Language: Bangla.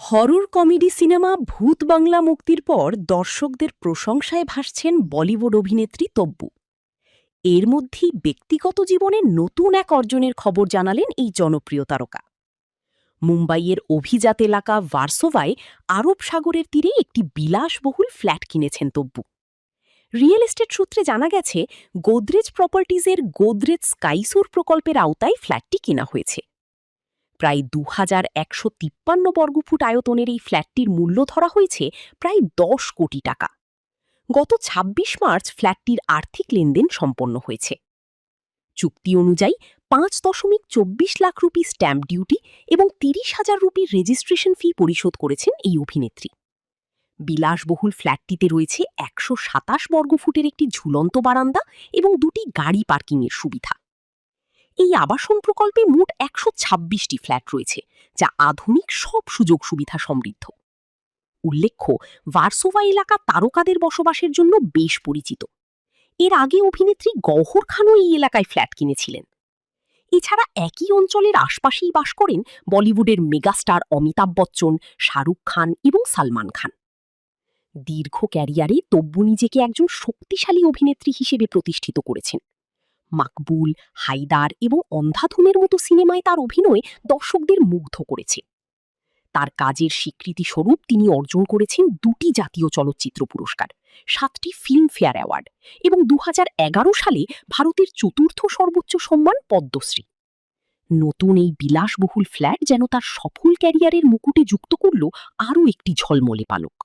হরর কমেডি সিনেমা ভূত বাংলা মুক্তির পর দর্শকদের প্রশংসায় ভাসছেন বলিউড অভিনেত্রী তব্বু। এর মধ্যেই ব্যক্তিগত জীবনে নতুন এক অর্জনের খবর জানালেন এই জনপ্রিয় তারকা। মুম্বাইয়ের অভিজাত এলাকা ভার্সোভায় আরব সাগরের তীরে একটি বিলাসবহুল ফ্ল্যাট কিনেছেন তব্বু। রিয়েল এস্টেট সূত্রে জানা গেছে, গোদরেজ প্রপার্টিজের গোদরেজ স্কাইসোর প্রকল্পের আওতায় ফ্ল্যাটটি কেনা হয়েছে। প্রায় ২,১৫৩ বর্গফুট আয়তনের এই ফ্ল্যাটটির মূল্য ধরা হয়েছে প্রায় ১০ কোটি টাকা। গত ২৬ মার্চ ফ্ল্যাটটির আর্থিক লেনদেন সম্পন্ন হয়েছে। চুক্তি অনুযায়ী ৫.২৪ লাখ রুপি স্ট্যাম্প ডিউটি এবং ৩০,০০০ রুপির রেজিস্ট্রেশন ফি পরিশোধ করেছেন এই অভিনেত্রী। বিলাসবহুল ফ্ল্যাটটিতে রয়েছে ১২৭ বর্গফুটের একটি ঝুলন্ত বারান্দা এবং দুটি গাড়ি পার্কিংয়ের সুবিধা। এই আবাসন প্রকল্পে মোট ১২৬টি ফ্ল্যাট রয়েছে, যা আধুনিক সব সুযোগ সুবিধা সমৃদ্ধ। উল্লেখ্য, ভার্সোভা এলাকা তারকাদের বসবাসের জন্য বেশ পরিচিত। এর আগে অভিনেত্রী গওহর খানও এই এলাকায় ফ্ল্যাট কিনেছিলেন। এছাড়া একই অঞ্চলের আশপাশেই বাস করেন বলিউডের মেগাস্টার অমিতাভ বচ্চন, শাহরুখ খান এবং সালমান খান। দীর্ঘ ক্যারিয়ারে তব্বু নিজেকে একজন শক্তিশালী অভিনেত্রী হিসেবে প্রতিষ্ঠিত করেছেন। মাকবুল, হায়দার এবং অন্ধাধুনের মতো সিনেমায় তার অভিনয় দর্শকদের মুগ্ধ করেছে। তার কাজের স্বীকৃতিস্বরূপ তিনি অর্জন করেছেন ২টি জাতীয় চলচ্চিত্র পুরস্কার, ৭টি ফিল্মফেয়ার অ্যাওয়ার্ড এবং ২০১১ সালে ভারতের চতুর্থ সর্বোচ্চ সম্মান পদ্মশ্রী। নতুন এই বিলাসবহুল ফ্ল্যাট যেন তার সফল ক্যারিয়ারের মুকুটে যুক্ত করল আরও একটি ঝলমলে পালক।